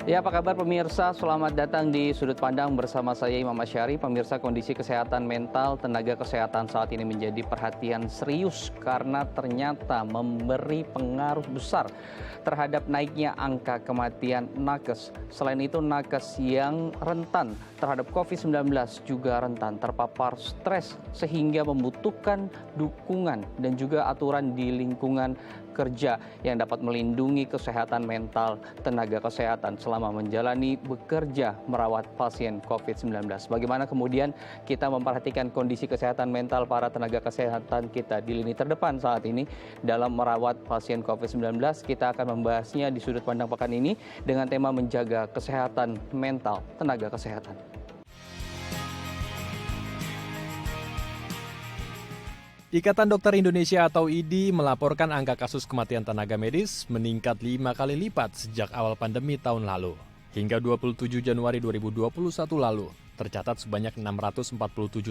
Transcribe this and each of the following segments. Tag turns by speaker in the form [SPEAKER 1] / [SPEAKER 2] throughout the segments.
[SPEAKER 1] Ya, apa kabar pemirsa? Selamat datang di Sudut Pandang bersama saya Imam Asyari. Pemirsa, kondisi kesehatan mental tenaga kesehatan saat ini menjadi perhatian serius karena ternyata memberi pengaruh besar terhadap naiknya angka kematian nakes. Selain itu, nakes yang rentan terhadap COVID-19 juga rentan terpapar stres sehingga membutuhkan dukungan dan juga aturan di lingkungan kerja yang dapat melindungi kesehatan mental tenaga kesehatan selama menjalani bekerja merawat pasien COVID-19. Bagaimana kemudian kita memperhatikan kondisi kesehatan mental para tenaga kesehatan kita di lini terdepan saat ini dalam merawat pasien COVID-19. Kita akan membahasnya di sudut pandang pekan ini dengan tema menjaga kesehatan mental tenaga kesehatan.
[SPEAKER 2] Ikatan Dokter Indonesia atau IDI melaporkan angka kasus kematian tenaga medis meningkat 5 kali lipat sejak awal pandemi tahun lalu. Hingga 27 Januari 2021 lalu, tercatat sebanyak 647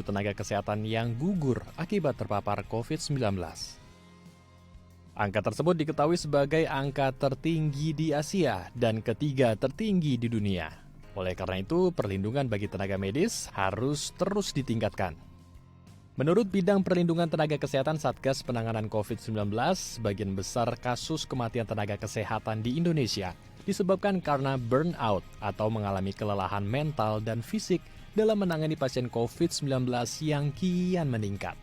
[SPEAKER 2] tenaga kesehatan yang gugur akibat terpapar COVID-19. Angka tersebut diketahui sebagai angka tertinggi di Asia dan ketiga tertinggi di dunia. Oleh karena itu, perlindungan bagi tenaga medis harus terus ditingkatkan. Menurut Bidang Perlindungan Tenaga Kesehatan Satgas Penanganan COVID-19, sebagian besar kasus kematian tenaga kesehatan di Indonesia disebabkan karena burnout atau mengalami kelelahan mental dan fisik dalam menangani pasien COVID-19 yang kian meningkat.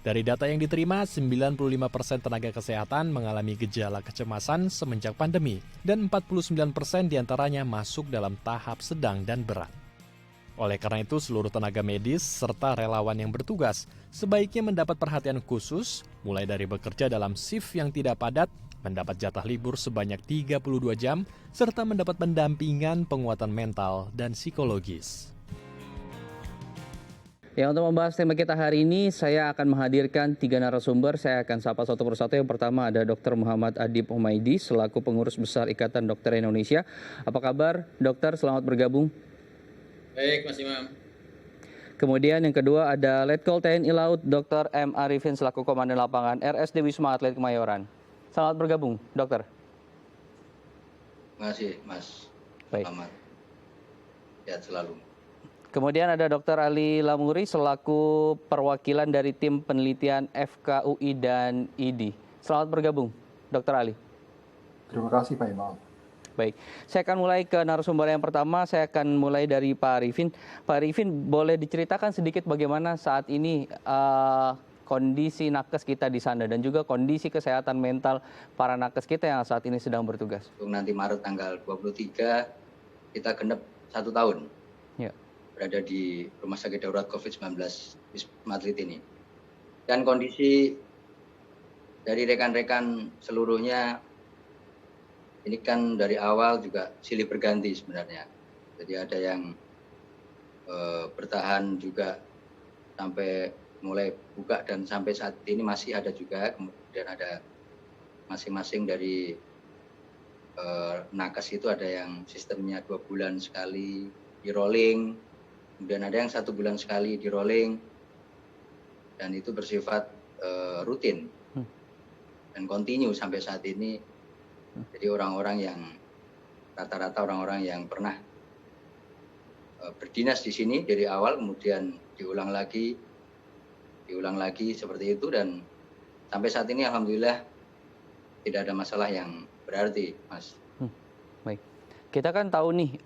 [SPEAKER 2] Dari data yang diterima, 95% tenaga kesehatan mengalami gejala kecemasan semenjak pandemi dan 49% diantaranya masuk dalam tahap sedang dan berat. Oleh karena itu, seluruh tenaga medis serta relawan yang bertugas sebaiknya mendapat perhatian khusus, mulai dari bekerja dalam shift yang tidak padat, mendapat jatah libur sebanyak 32 jam, serta mendapat pendampingan penguatan mental dan psikologis.
[SPEAKER 1] Ya, untuk membahas tema kita hari ini, saya akan menghadirkan 3 narasumber. Saya akan sapa satu persatu. Yang pertama ada Dr. Muhammad Adib Humaydi, selaku Pengurus Besar Ikatan Dokter Indonesia. Apa kabar, dokter? Selamat bergabung.
[SPEAKER 3] Baik, Mas Imam.
[SPEAKER 1] Kemudian yang kedua ada Letkol TNI Laut Dr. M. Arifin selaku Komandan Lapangan RSD Wisma Atlet Kemayoran. Selamat bergabung, dokter.
[SPEAKER 3] Terima kasih, Mas.
[SPEAKER 1] Baik.
[SPEAKER 3] Selamat. Sehat selalu.
[SPEAKER 1] Kemudian ada Dr. Ali Lamuri selaku perwakilan dari tim penelitian FKUI dan IDI. Selamat bergabung, Dr. Ali.
[SPEAKER 4] Terima kasih Pak Imam.
[SPEAKER 1] Baik, saya akan mulai ke narasumber yang pertama. Saya akan mulai dari Pak Arifin. Pak Arifin, boleh diceritakan sedikit bagaimana saat ini kondisi nakes kita di sana dan juga kondisi kesehatan mental para nakes kita yang saat ini sedang bertugas?
[SPEAKER 3] Untuk nanti Maret tanggal 23, kita genep 1 tahun
[SPEAKER 1] Ya.
[SPEAKER 3] berada di Rumah Sakit Darurat COVID-19 Wisma Atlet ini. Dan kondisi dari rekan-rekan seluruhnya ini kan dari awal juga silih berganti sebenarnya. Jadi ada yang bertahan juga sampai mulai buka dan sampai saat ini masih ada juga. Kemudian ada masing-masing dari nakes itu ada yang sistemnya 2 bulan sekali di rolling, kemudian ada yang 1 bulan sekali di rolling, dan itu bersifat rutin dan kontinu sampai saat ini. Jadi orang-orang yang rata-rata orang-orang yang pernah berdinas di sini dari awal, kemudian diulang lagi seperti itu, dan sampai saat ini alhamdulillah tidak ada masalah yang berarti, Mas.
[SPEAKER 1] Baik. Kita kan tahu nih,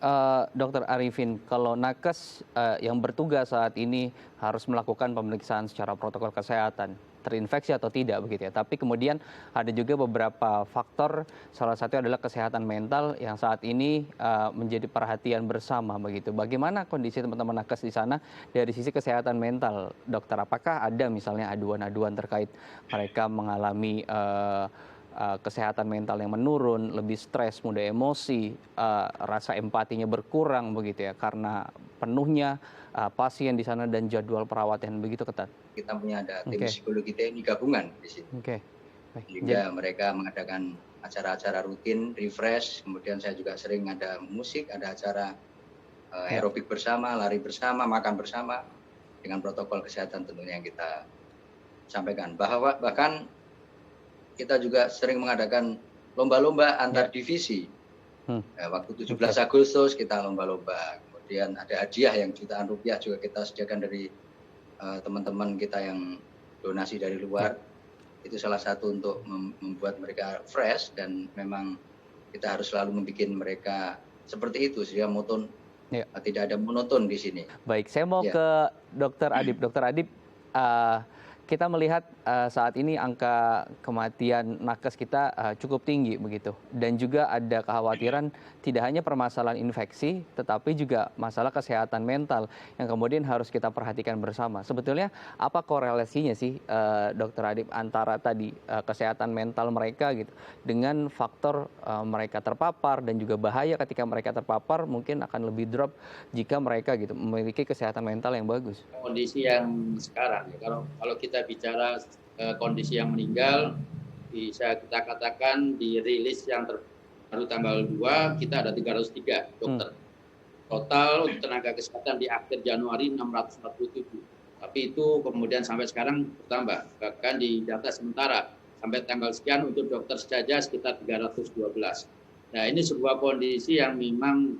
[SPEAKER 1] Dr. Arifin, kalau nakes yang bertugas saat ini harus melakukan pemeriksaan secara protokol kesehatan, terinfeksi atau tidak begitu ya. Tapi kemudian ada juga beberapa faktor, salah satu adalah kesehatan mental yang saat ini menjadi perhatian bersama begitu. Bagaimana kondisi teman-teman nakes di sana dari sisi kesehatan mental, dokter? Apakah ada misalnya aduan-aduan terkait mereka mengalami kesehatan mental yang menurun, lebih stres, mudah emosi, rasa empatinya berkurang begitu ya karena penuhnya pasien di sana dan jadwal perawatan begitu ketat?
[SPEAKER 3] Kita punya ada tim psikologi TNI gabungan di sini. Sehingga mereka mengadakan acara-acara rutin, refresh, kemudian saya juga sering ada musik, ada acara aerobik bersama, lari bersama, makan bersama, dengan protokol kesehatan tentunya yang kita sampaikan. Bahkan kita juga sering mengadakan lomba-lomba antar divisi Waktu 17 Agustus kita lomba-lomba, kemudian ada hadiah yang jutaan rupiah juga kita sediakan dari teman-teman kita yang donasi dari luar. Itu salah satu untuk membuat mereka fresh, dan memang kita harus selalu membuat mereka seperti itu sehingga tidak ada monoton di sini.
[SPEAKER 1] Baik, saya mau ke Dr. Adib. Dr. Adib, kita melihat saat ini angka kematian nakes kita cukup tinggi begitu, dan juga ada kekhawatiran tidak hanya permasalahan infeksi, tetapi juga masalah kesehatan mental yang kemudian harus kita perhatikan bersama. Sebetulnya apa korelasinya sih, Dr. Adib, antara tadi kesehatan mental mereka gitu dengan faktor mereka terpapar dan juga bahaya ketika mereka terpapar mungkin akan lebih drop jika mereka gitu memiliki kesehatan mental yang bagus.
[SPEAKER 5] Kondisi yang sekarang ya, kalau kita bicara kondisi yang meninggal, bisa kita katakan di rilis yang terbaru tanggal 2 kita ada 303 dokter. Total tenaga kesehatan di akhir Januari 647. Tapi itu kemudian sampai sekarang bertambah. Bahkan di data sementara sampai tanggal sekian untuk dokter saja sekitar 312. Nah, ini sebuah kondisi yang memang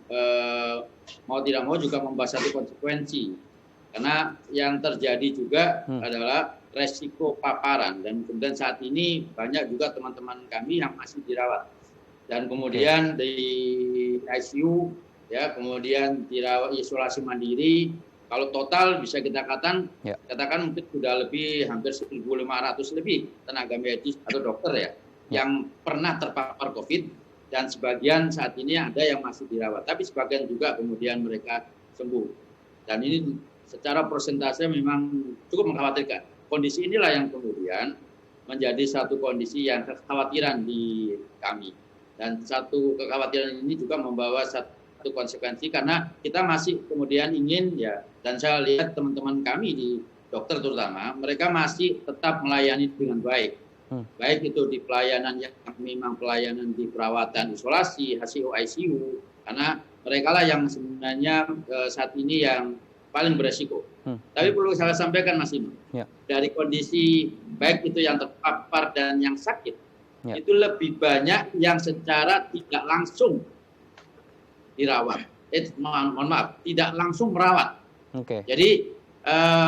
[SPEAKER 5] mau tidak mau juga membawa satu konsekuensi. Karena yang terjadi juga adalah resiko paparan, dan kemudian saat ini banyak juga teman-teman kami yang masih dirawat, dan kemudian di ICU ya, kemudian dirawat isolasi mandiri. Kalau total bisa kita katakan mungkin sudah lebih hampir 1.500 lebih tenaga medis atau dokter ya yang pernah terpapar COVID, dan sebagian saat ini ada yang masih dirawat, tapi sebagian juga kemudian mereka sembuh. Dan ini secara persentase memang cukup mengkhawatirkan. Kondisi inilah yang kemudian menjadi satu kondisi yang kekhawatiran di kami. Dan satu kekhawatiran ini juga membawa satu konsekuensi, karena kita masih kemudian ingin ya, dan saya lihat teman-teman kami di dokter terutama, mereka masih tetap melayani dengan baik. Baik itu di pelayanan yang memang pelayanan di perawatan isolasi, HCO, ICU, karena mereka lah yang sebenarnya saat ini yang paling beresiko. Tapi perlu saya sampaikan Mas Inu, dari kondisi baik itu yang terpapar dan yang sakit, itu lebih banyak yang secara tidak langsung dirawat. Mohon maaf, tidak langsung merawat. Jadi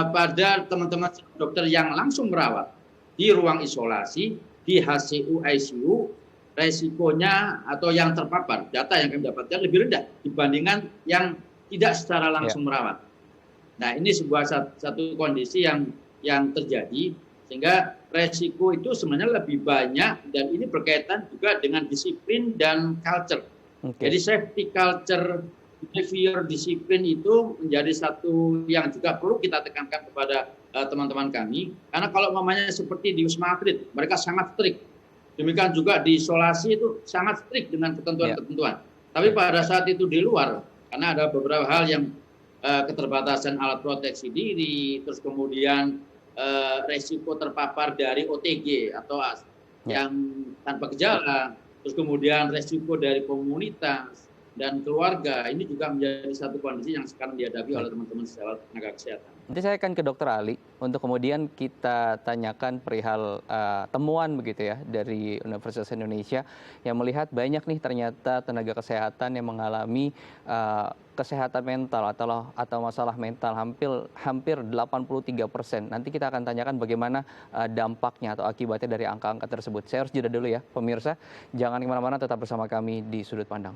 [SPEAKER 5] pada teman-teman dokter yang langsung merawat di ruang isolasi, di HCU, ICU, resikonya atau yang terpapar, data yang kami dapatkan lebih rendah dibandingkan yang tidak secara langsung merawat. Nah, ini sebuah satu kondisi yang terjadi, sehingga resiko itu sebenarnya lebih banyak, dan ini berkaitan juga dengan disiplin dan culture. Jadi safety culture, behavior, disiplin itu menjadi satu yang juga perlu kita tekankan kepada teman-teman kami. Karena kalau mamanya seperti di Wisma Atlet, mereka sangat strict. Demikian juga di isolasi itu sangat strict dengan ketentuan-ketentuan. Tapi pada saat itu di luar, karena ada beberapa hal yang keterbatasan alat proteksi diri, terus kemudian resiko terpapar dari OTG atau yang tanpa gejala, terus kemudian resiko dari komunitas dan keluarga, ini juga menjadi satu kondisi yang sekarang dihadapi oleh teman-teman tenaga kesehatan.
[SPEAKER 1] Nanti saya akan ke Dr. Ali untuk kemudian kita tanyakan perihal temuan begitu ya dari Universitas Indonesia yang melihat banyak nih ternyata tenaga kesehatan yang mengalami kesehatan mental atau masalah mental hampir 83%. Nanti kita akan tanyakan bagaimana dampaknya atau akibatnya dari angka-angka tersebut. Saya harus jeda dulu ya pemirsa, jangan kemana-mana, tetap bersama kami di Sudut Pandang.